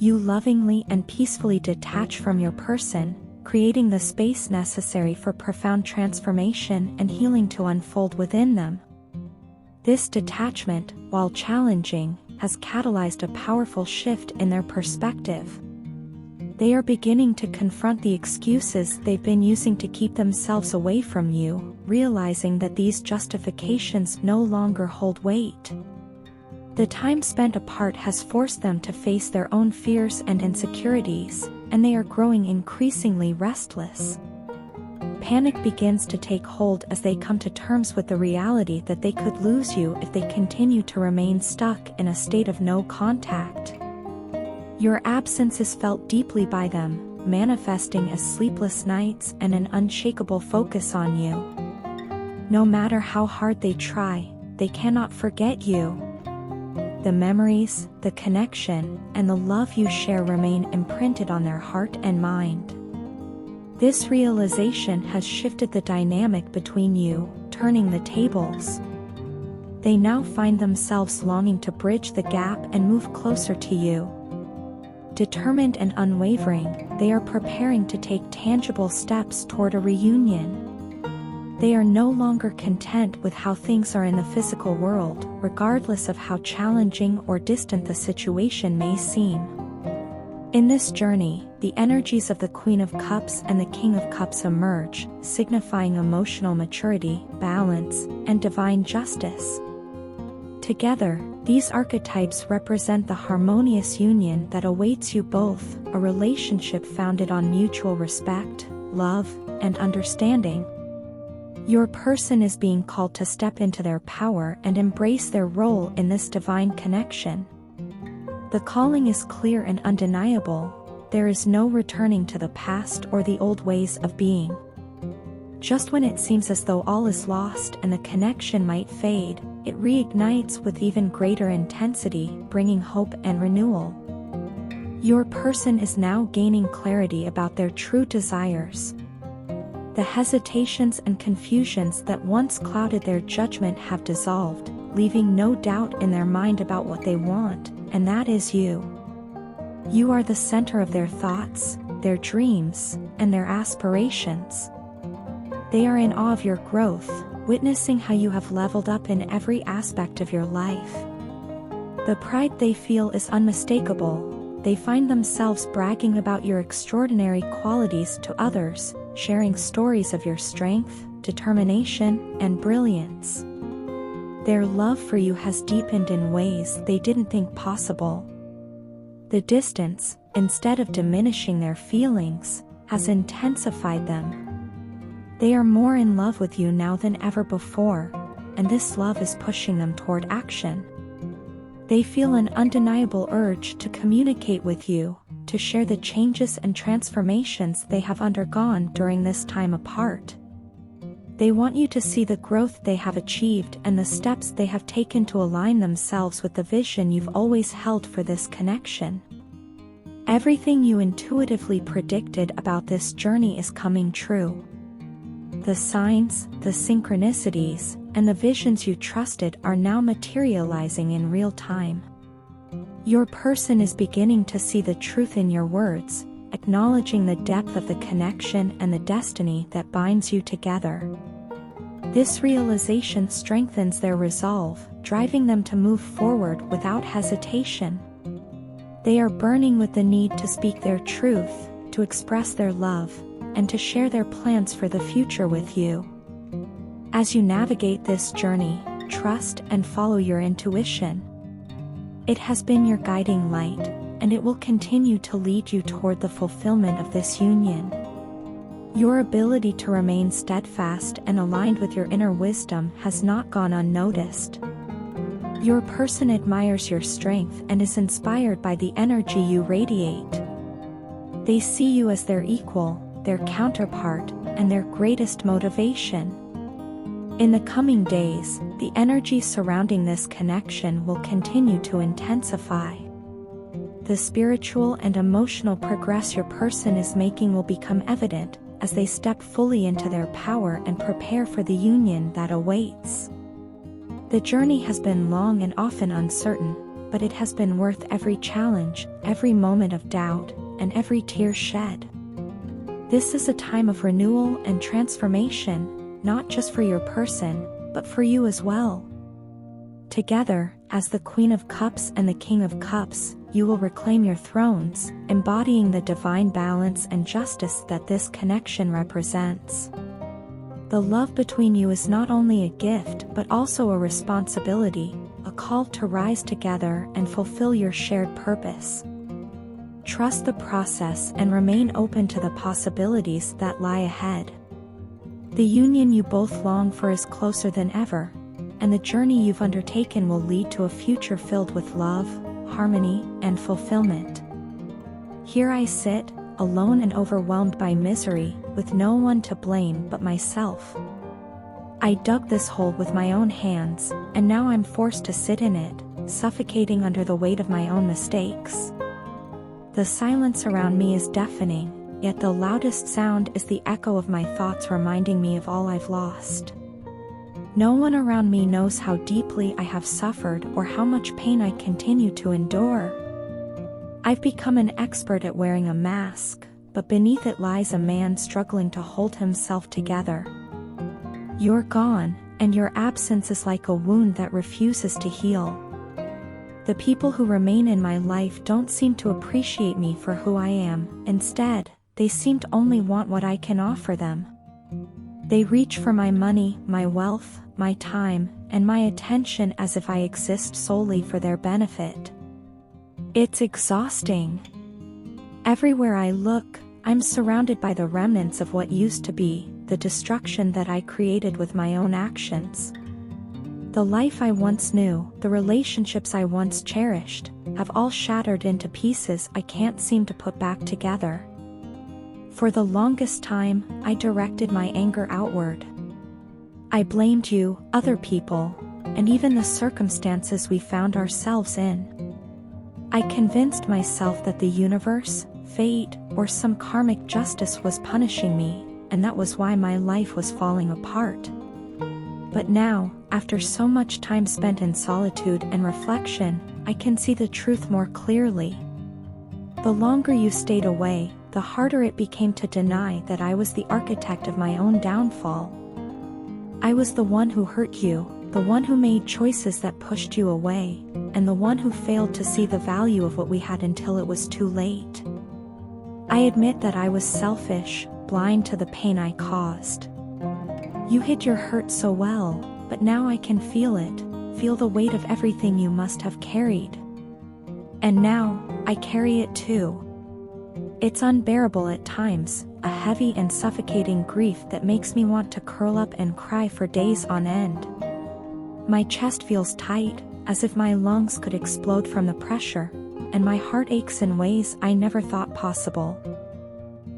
You lovingly and peacefully detach from your person, creating the space necessary for profound transformation and healing to unfold within them. This detachment, while challenging, has catalyzed a powerful shift in their perspective. They are beginning to confront the excuses they've been using to keep themselves away from you, realizing that these justifications no longer hold weight. The time spent apart has forced them to face their own fears and insecurities, and they are growing increasingly restless. Panic begins to take hold as they come to terms with the reality that they could lose you if they continue to remain stuck in a state of no contact. Your absence is felt deeply by them, manifesting as sleepless nights and an unshakable focus on you. No matter how hard they try, they cannot forget you. The memories, the connection, and the love you share remain imprinted on their heart and mind. This realization has shifted the dynamic between you, turning the tables. They now find themselves longing to bridge the gap and move closer to you. Determined and unwavering, they are preparing to take tangible steps toward a reunion. They are no longer content with how things are in the physical world, regardless of how challenging or distant the situation may seem. In this journey, the energies of the Queen of Cups and the King of Cups emerge, signifying emotional maturity, balance, and divine justice. Together, these archetypes represent the harmonious union that awaits you both, a relationship founded on mutual respect, love, and understanding. Your person is being called to step into their power and embrace their role in this divine connection. The calling is clear and undeniable. There is no returning to the past or the old ways of being. Just when it seems as though all is lost and the connection might fade, it reignites with even greater intensity, bringing hope and renewal. Your person is now gaining clarity about their true desires. The hesitations and confusions that once clouded their judgment have dissolved, leaving no doubt in their mind about what they want, and that is you. You are the center of their thoughts, their dreams, and their aspirations. They are in awe of your growth, witnessing how you have leveled up in every aspect of your life. The pride they feel is unmistakable. They find themselves bragging about your extraordinary qualities to others, sharing stories of your strength, determination, and brilliance. Their love for you has deepened in ways they didn't think possible. The distance, instead of diminishing their feelings, has intensified them. They are more in love with you now than ever before, and this love is pushing them toward action. They feel an undeniable urge to communicate with you, to share the changes and transformations they have undergone during this time apart. They want you to see the growth they have achieved and the steps they have taken to align themselves with the vision you've always held for this connection. Everything you intuitively predicted about this journey is coming true. The signs, the synchronicities, and the visions you trusted are now materializing in real time. Your person is beginning to see the truth in your words, acknowledging the depth of the connection and the destiny that binds you together. This realization strengthens their resolve, driving them to move forward without hesitation. They are burning with the need to speak their truth, to express their love, and to share their plans for the future with you. As you navigate this journey, trust and follow your intuition. It has been your guiding light, and it will continue to lead you toward the fulfillment of this union. Your ability to remain steadfast and aligned with your inner wisdom has not gone unnoticed. Your person admires your strength and is inspired by the energy you radiate. They see you as their equal, their counterpart, and their greatest motivation. In the coming days, the energy surrounding this connection will continue to intensify. The spiritual and emotional progress your person is making will become evident as they step fully into their power and prepare for the union that awaits. The journey has been long and often uncertain, but it has been worth every challenge, every moment of doubt, and every tear shed. This is a time of renewal and transformation, not just for your person, but for you as well. Together, as the Queen of Cups and the King of Cups, you will reclaim your thrones, embodying the divine balance and justice that this connection represents. The love between you is not only a gift but also a responsibility, a call to rise together and fulfill your shared purpose. Trust the process and remain open to the possibilities that lie ahead. The union you both long for is closer than ever, and the journey you've undertaken will lead to a future filled with love, harmony, and fulfillment. Here I sit, alone and overwhelmed by misery, with no one to blame but myself. I dug this hole with my own hands, and now I'm forced to sit in it, suffocating under the weight of my own mistakes. The silence around me is deafening, yet the loudest sound is the echo of my thoughts reminding me of all I've lost. No one around me knows how deeply I have suffered or how much pain I continue to endure. I've become an expert at wearing a mask, but beneath it lies a man struggling to hold himself together. You're gone, and your absence is like a wound that refuses to heal. The people who remain in my life don't seem to appreciate me for who I am. Instead, they seem to only want what I can offer them. They reach for my money, my wealth, my time, and my attention as if I exist solely for their benefit. It's exhausting. Everywhere I look, I'm surrounded by the remnants of what used to be, the destruction that I created with my own actions. The life I once knew, the relationships I once cherished, have all shattered into pieces I can't seem to put back together. For the longest time, I directed my anger outward. I blamed you, other people, and even the circumstances we found ourselves in. I convinced myself that the universe, fate, or some karmic justice was punishing me, and that was why my life was falling apart. But now, after so much time spent in solitude and reflection, I can see the truth more clearly. The longer you stayed away, the harder it became to deny that I was the architect of my own downfall. I was the one who hurt you, the one who made choices that pushed you away, and the one who failed to see the value of what we had until it was too late. I admit that I was selfish, blind to the pain I caused. You hid your hurt so well, but now I can feel it, feel the weight of everything you must have carried. And now, I carry it too. It's unbearable at times, a heavy and suffocating grief that makes me want to curl up and cry for days on end. My chest feels tight, as if my lungs could explode from the pressure, and my heart aches in ways I never thought possible.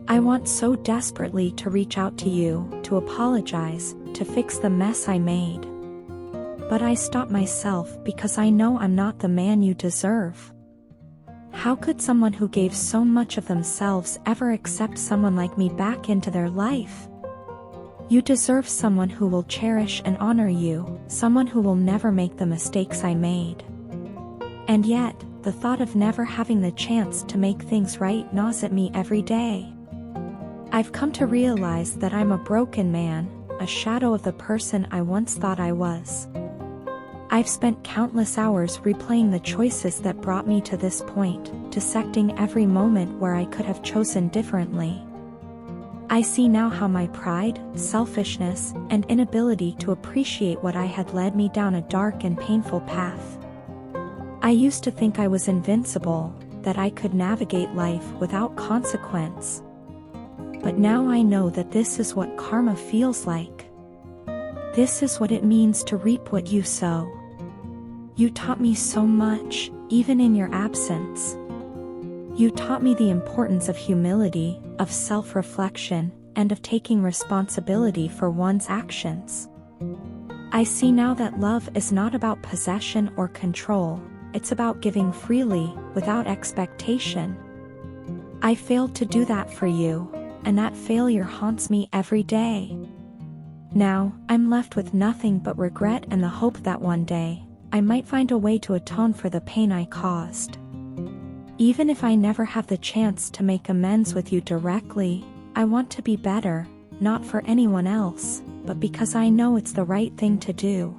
I want so desperately to reach out to you, to apologize, to fix the mess I made. But I stop myself because I know I'm not the man you deserve. How could someone who gave so much of themselves ever accept someone like me back into their life? You deserve someone who will cherish and honor you, someone who will never make the mistakes I made. And yet, the thought of never having the chance to make things right gnaws at me every day. I've come to realize that I'm a broken man, a shadow of the person I once thought I was. I've spent countless hours replaying the choices that brought me to this point, dissecting every moment where I could have chosen differently. I see now how my pride, selfishness, and inability to appreciate what I had led me down a dark and painful path. I used to think I was invincible, that I could navigate life without consequence. But now I know that this is what karma feels like. This is what it means to reap what you sow. You taught me so much, even in your absence. You taught me the importance of humility, of self-reflection, and of taking responsibility for one's actions. I see now that love is not about possession or control, it's about giving freely, without expectation. I failed to do that for you, and that failure haunts me every day. Now, I'm left with nothing but regret and the hope that one day, I might find a way to atone for the pain I caused. Even if I never have the chance to make amends with you directly, I want to be better, not for anyone else, but because I know it's the right thing to do.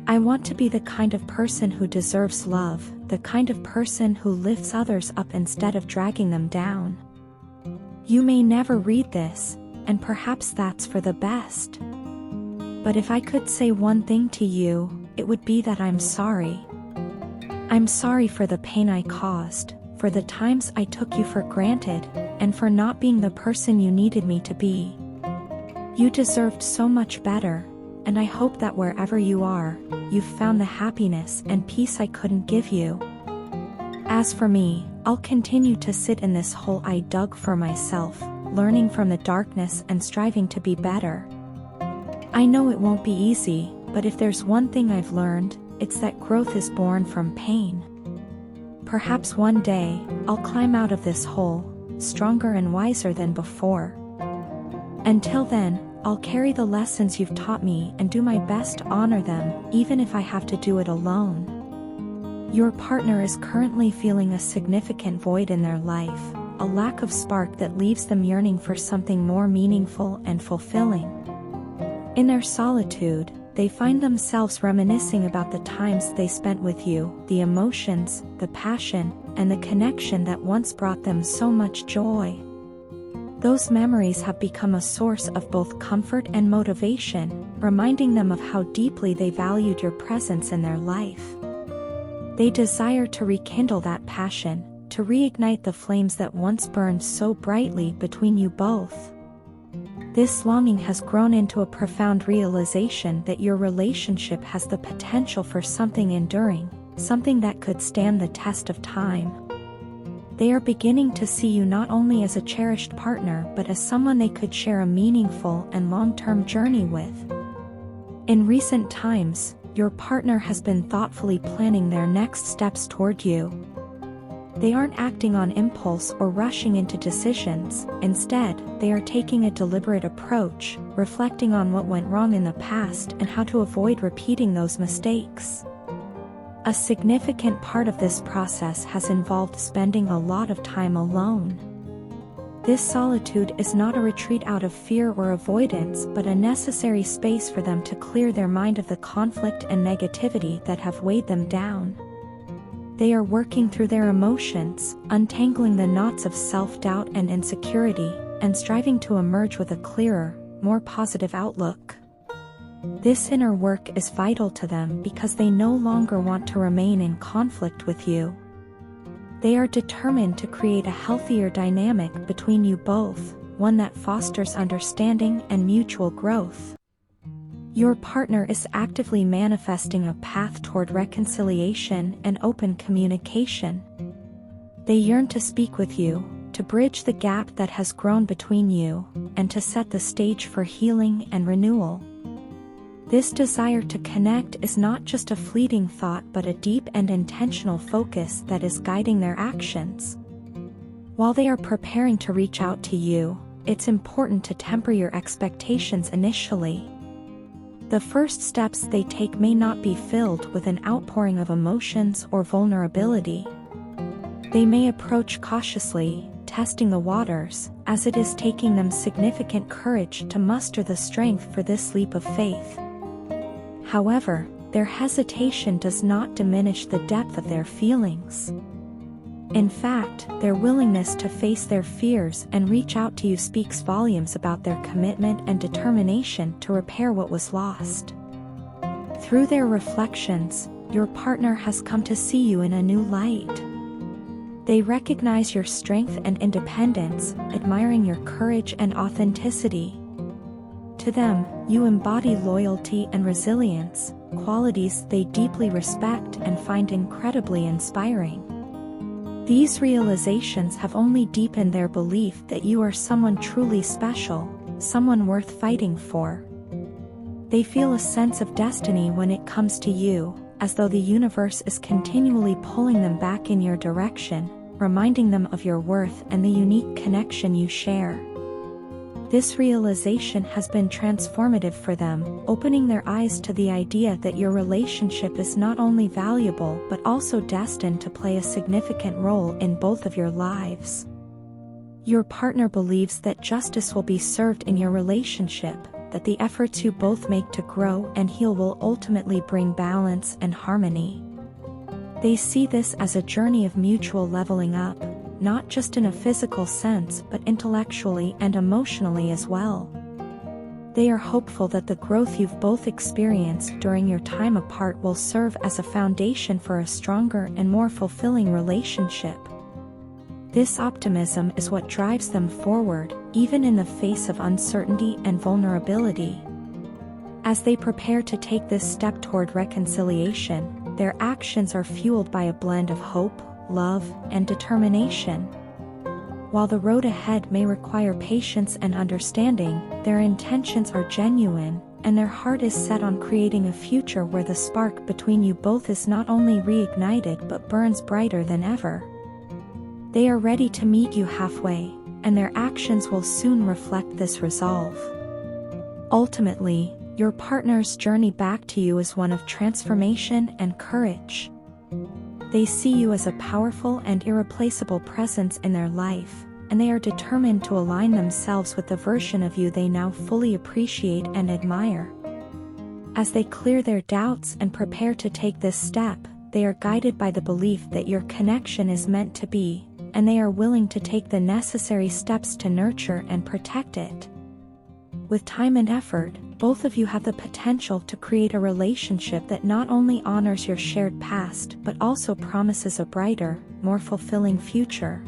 I want to be the kind of person who deserves love, the kind of person who lifts others up instead of dragging them down. You may never read this, and perhaps that's for the best. But if I could say one thing to you, it would be that I'm sorry. I'm sorry for the pain I caused, for the times I took you for granted, and for not being the person you needed me to be. You deserved so much better, and I hope that wherever you are, you've found the happiness and peace I couldn't give you. As for me, I'll continue to sit in this hole I dug for myself, learning from the darkness and striving to be better. I know it won't be easy, but if there's one thing I've learned, it's that growth is born from pain. Perhaps one day, I'll climb out of this hole, stronger and wiser than before. Until then, I'll carry the lessons you've taught me and do my best to honor them, even if I have to do it alone. Your partner is currently feeling a significant void in their life, a lack of spark that leaves them yearning for something more meaningful and fulfilling. In their solitude, they find themselves reminiscing about the times they spent with you, the emotions, the passion, and the connection that once brought them so much joy. Those memories have become a source of both comfort and motivation, reminding them of how deeply they valued your presence in their life. They desire to rekindle that passion, to reignite the flames that once burned so brightly between you both. This longing has grown into a profound realization that your relationship has the potential for something enduring, something that could stand the test of time. They are beginning to see you not only as a cherished partner but as someone they could share a meaningful and long-term journey with. In recent times, your partner has been thoughtfully planning their next steps toward you. They aren't acting on impulse or rushing into decisions. Instead, they are taking a deliberate approach, reflecting on what went wrong in the past and how to avoid repeating those mistakes. A significant part of this process has involved spending a lot of time alone. This solitude is not a retreat out of fear or avoidance but a necessary space for them to clear their mind of the conflict and negativity that have weighed them down. They are working through their emotions, untangling the knots of self-doubt and insecurity, and striving to emerge with a clearer, more positive outlook. This inner work is vital to them because they no longer want to remain in conflict with you. They are determined to create a healthier dynamic between you both, one that fosters understanding and mutual growth. Your partner is actively manifesting a path toward reconciliation and open communication. They yearn to speak with you, to bridge the gap that has grown between you, and to set the stage for healing and renewal. This desire to connect is not just a fleeting thought but a deep and intentional focus that is guiding their actions. While they are preparing to reach out to you, it's important to temper your expectations initially. The first steps they take may not be filled with an outpouring of emotions or vulnerability. They may approach cautiously, testing the waters, as it is taking them significant courage to muster the strength for this leap of faith. However, their hesitation does not diminish the depth of their feelings. In fact, their willingness to face their fears and reach out to you speaks volumes about their commitment and determination to repair what was lost. Through their reflections, your partner has come to see you in a new light. They recognize your strength and independence, admiring your courage and authenticity. To them, you embody loyalty and resilience, qualities they deeply respect and find incredibly inspiring. These realizations have only deepened their belief that you are someone truly special, someone worth fighting for. They feel a sense of destiny when it comes to you, as though the universe is continually pulling them back in your direction, reminding them of your worth and the unique connection you share. This realization has been transformative for them, opening their eyes to the idea that your relationship is not only valuable but also destined to play a significant role in both of your lives. Your partner believes that justice will be served in your relationship, that the efforts you both make to grow and heal will ultimately bring balance and harmony. They see this as a journey of mutual leveling up, not just in a physical sense but intellectually and emotionally as well. They are hopeful that the growth you've both experienced during your time apart will serve as a foundation for a stronger and more fulfilling relationship. This optimism is what drives them forward, even in the face of uncertainty and vulnerability. As they prepare to take this step toward reconciliation, their actions are fueled by a blend of hope, love, and determination. While the road ahead may require patience and understanding, their intentions are genuine, and their heart is set on creating a future where the spark between you both is not only reignited but burns brighter than ever. They are ready to meet you halfway, and their actions will soon reflect this resolve. Ultimately, your partner's journey back to you is one of transformation and courage. They see you as a powerful and irreplaceable presence in their life, and they are determined to align themselves with the version of you they now fully appreciate and admire. As they clear their doubts and prepare to take this step, they are guided by the belief that your connection is meant to be, and they are willing to take the necessary steps to nurture and protect it. With time and effort, both of you have the potential to create a relationship that not only honors your shared past but also promises a brighter, more fulfilling future.